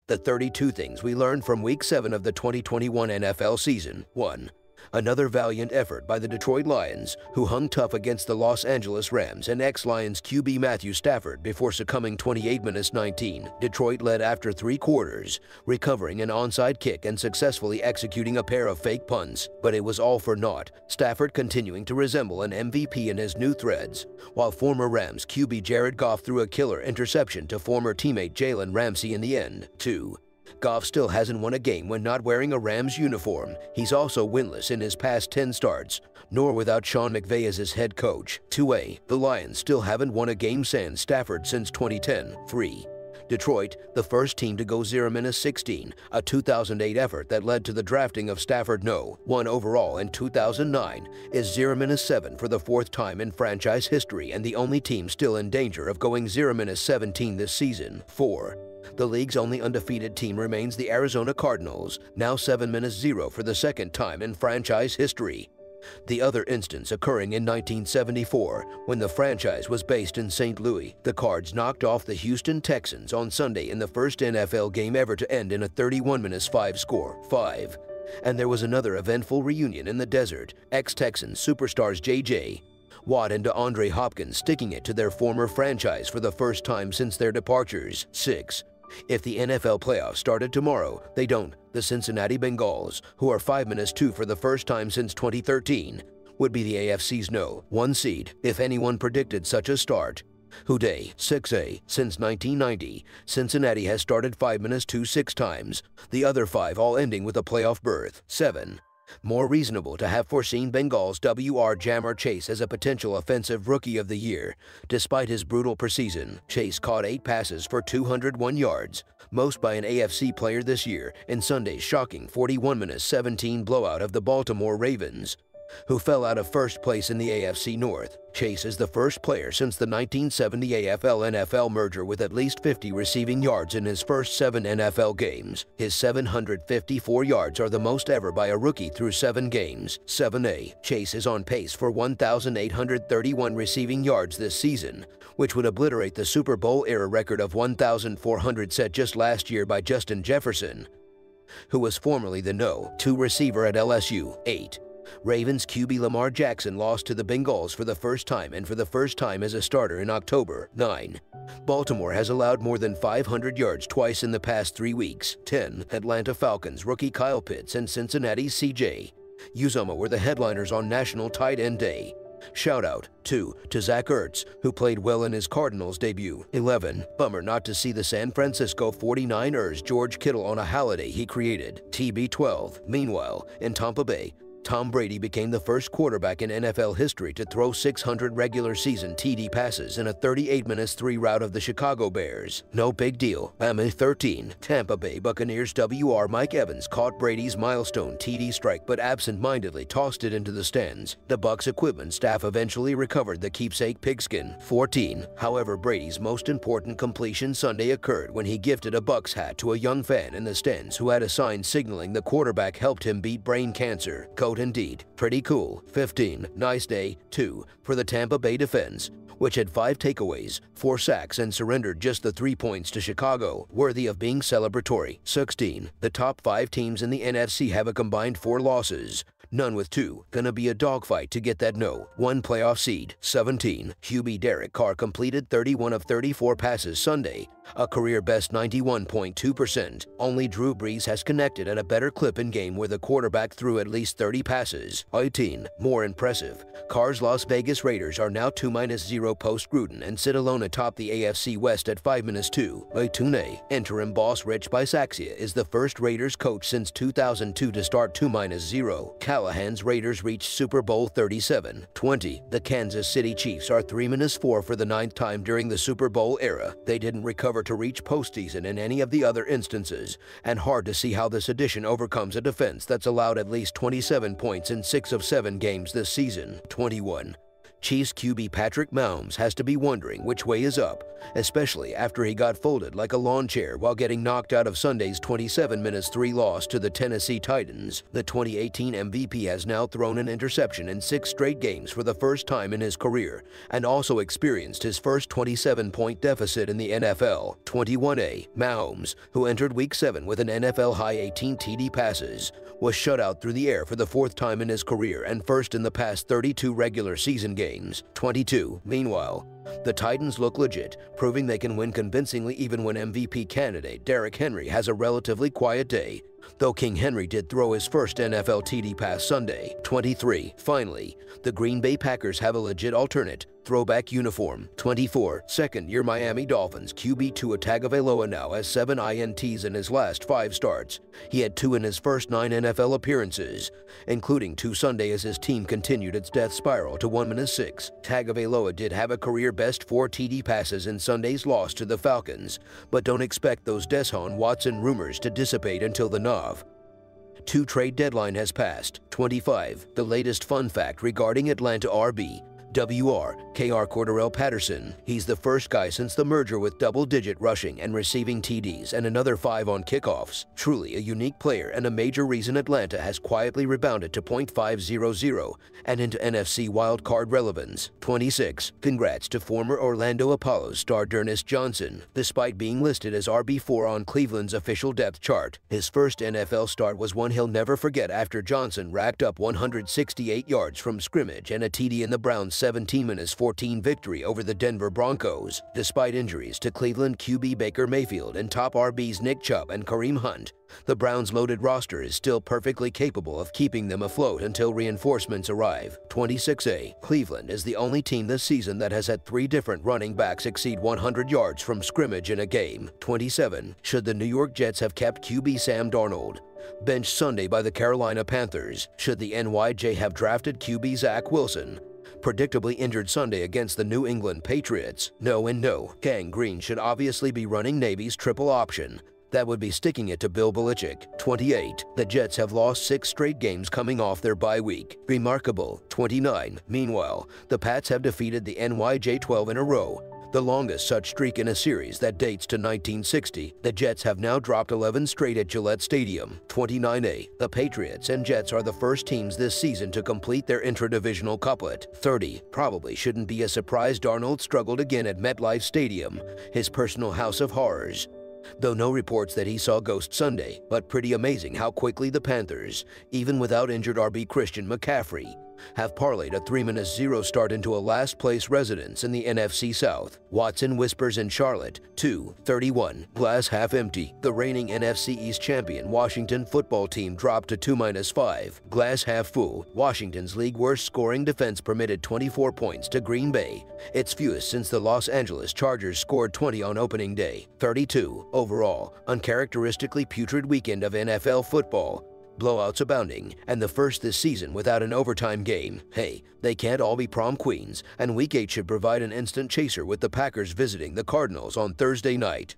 The 32 things we learned from Week 7 of the 2021 NFL season. 1. Another valiant effort by the Detroit Lions, who hung tough against the Los Angeles Rams and ex-Lions QB Matthew Stafford before succumbing 28-19. Detroit led after 3 quarters, recovering an onside kick and successfully executing a pair of fake punts. But it was all for naught, Stafford continuing to resemble an MVP in his new threads, while former Rams QB Jared Goff threw a killer interception to former teammate Jalen Ramsey in the end. 2. Goff still hasn't won a game when not wearing a Rams uniform. He's also winless in his past 10 starts, nor without Sean McVay as his head coach. 2A. The Lions still haven't won a game sans Stafford since 2010. 3. Detroit, the first team to go 0-16, a 2008 effort that led to the drafting of Stafford No. 1 overall in 2009, is 0-7 for the 4th time in franchise history and the only team still in danger of going 0-17 this season. 4. The league's only undefeated team remains the Arizona Cardinals, now 7-0 for the 2nd time in franchise history. The other instance occurring in 1974, when the franchise was based in St. Louis. The Cards knocked off the Houston Texans on Sunday in the first NFL game ever to end in a 31-5 score. 5. And there was another eventful reunion in the desert, ex-Texans superstars J.J. Watt and DeAndre Hopkins sticking it to their former franchise for the first time since their departures. 6. If the NFL playoffs started tomorrow, they don't. The Cincinnati Bengals, who are 5-2 for the first time since 2013, would be the AFC's No. 1 seed if anyone predicted such a start. Hooday. 6A. Since 1990, Cincinnati has started 5-2 6 times, the other 5 all ending with a playoff berth. 7. More reasonable to have foreseen Bengals WR Jamar Chase as a potential offensive rookie of the year. Despite his brutal preseason, Chase caught 8 passes for 201 yards, most by an AFC player this year, in Sunday's shocking 41-17 blowout of the Baltimore Ravens, who fell out of first place in the AFC North. Chase is the first player since the 1970 AFL-NFL merger with at least 50 receiving yards in his first 7 NFL games. His 754 yards are the most ever by a rookie through 7 games. 7A. Chase is on pace for 1,831 receiving yards this season, which would obliterate the Super Bowl-era record of 1,400 set just last year by Justin Jefferson, who was formerly the No. 2 receiver at LSU. 8. Ravens QB Lamar Jackson lost to the Bengals for the first time and for the first time as a starter in October. 9. Baltimore has allowed more than 500 yards twice in the past 3 weeks. 10. Atlanta Falcons rookie Kyle Pitts and Cincinnati's C.J. Uzomah were the headliners on National Tight End Day. Shout-out, 2, to Zach Ertz, who played well in his Cardinals debut. 11. Bummer not to see the San Francisco 49ers George Kittle on a holiday he created. TB12. Meanwhile, in Tampa Bay, Tom Brady became the first quarterback in NFL history to throw 600 regular season TD passes in a 38-3 rout of the Chicago Bears. No big deal. 13. Tampa Bay Buccaneers WR Mike Evans caught Brady's milestone TD strike but absent-mindedly tossed it into the stands. The Bucs equipment staff eventually recovered the keepsake pigskin. 14. However, Brady's most important completion Sunday occurred when he gifted a Bucs hat to a young fan in the stands who had a sign signaling the quarterback helped him beat brain cancer. Indeed. Pretty cool. 15. Nice day, too, for the Tampa Bay defense, which had 5 takeaways, 4 sacks, and surrendered just the 3 points to Chicago, worthy of being celebratory. 16. The top 5 teams in the NFC have a combined 4 losses, none with 2. Gonna be a dogfight to get that No. 1 playoff seed. 17. QB Derek Carr completed 31 of 34 passes Sunday, a career-best 91.2%. Only Drew Brees has connected at a better clip in game where the quarterback threw at least 30 passes. 18. More impressive, Carr's Las Vegas Raiders are now 2-0 post-Gruden and sit alone atop the AFC West at 5-2. 18. Interim boss Rich Bisaccia is the first Raiders coach since 2002 to start 2-0. Callahan's Raiders reached Super Bowl 37. 20. The Kansas City Chiefs are 3-4 for the 9th time during the Super Bowl era. They didn't recover to reach postseason in any of the other instances, and hard to see how this addition overcomes a defense that's allowed at least 27 points in 6 of 7 games this season. 21. Chiefs QB Patrick Mahomes has to be wondering which way is up, especially after he got folded like a lawn chair while getting knocked out of Sunday's 27-3 loss to the Tennessee Titans. The 2018 MVP has now thrown an interception in 6 straight games for the first time in his career, and also experienced his first 27-point deficit in the NFL. 21A, Mahomes, who entered Week 7 with an NFL-high 18 TD passes, was shut out through the air for the 4th time in his career and first in the past 32 regular season games. 22. Meanwhile, the Titans look legit, proving they can win convincingly even when MVP candidate Derrick Henry has a relatively quiet day, though King Henry did throw his first NFL TD pass Sunday. 23. Finally, the Green Bay Packers have a legit alternate throwback uniform. 24. Second-year Miami Dolphins QB Tua Tagovailoa now has 7 INTs in his last 5 starts. He had 2 in his first 9 NFL appearances, including 2 Sunday as his team continued its death spiral to 1-6. Tagovailoa did have a career-best 4 TD passes in Sunday's loss to the Falcons, but don't expect those Deshaun Watson rumors to dissipate until the NOV. 2 trade deadline has passed. 25. The latest fun fact regarding Atlanta RB KR Cordarrelle Patterson. He's the first guy since the merger with double-digit rushing and receiving TDs and another 5 on kickoffs. Truly a unique player and a major reason Atlanta has quietly rebounded to .500 and into NFC wildcard relevance. 26. Congrats to former Orlando Apollos star D'Ernest Johnson. Despite being listed as RB4 on Cleveland's official depth chart, his first NFL start was one he'll never forget after Johnson racked up 168 yards from scrimmage and a TD in the Browns' 17-14 victory over the Denver Broncos. Despite injuries to Cleveland QB Baker Mayfield and top RBs Nick Chubb and Kareem Hunt, the Browns' loaded roster is still perfectly capable of keeping them afloat until reinforcements arrive. 26A. Cleveland is the only team this season that has had 3 different running backs exceed 100 yards from scrimmage in a game. 27. Should the New York Jets have kept QB Sam Darnold? Benched Sunday by the Carolina Panthers. Should the NYJ have drafted QB Zach Wilson? Predictably injured Sunday against the New England Patriots. No and no. Gang Green should obviously be running Navy's triple option. That would be sticking it to Bill Belichick. 28. The Jets have lost 6 straight games coming off their bye week. Remarkable. 29. Meanwhile, the Pats have defeated the NYJ 12 in a row, the longest such streak in a series that dates to 1960. The Jets have now dropped 11 straight at Gillette Stadium. 29A. The Patriots and Jets are the first teams this season to complete their intra-divisional couplet. 30. Probably shouldn't be a surprise Darnold struggled again at MetLife Stadium, his personal house of horrors. Though no reports that he saw Ghost Sunday, but pretty amazing how quickly the Panthers, even without injured RB Christian McCaffrey, have parlayed a 3-0 start into a last-place residence in the NFC South. Watson whispers in Charlotte, 2-31. Glass half empty. The reigning NFC East champion Washington football team dropped to 2-5. Glass half full. Washington's league worst scoring defense permitted 24 points to Green Bay, its fewest since the Los Angeles Chargers scored 20 on opening day. 32. Overall, uncharacteristically putrid weekend of NFL football. Blowouts abounding, and the first this season without an overtime game. Hey, they can't all be prom queens, and Week 8 should provide an instant chaser with the Packers visiting the Cardinals on Thursday night.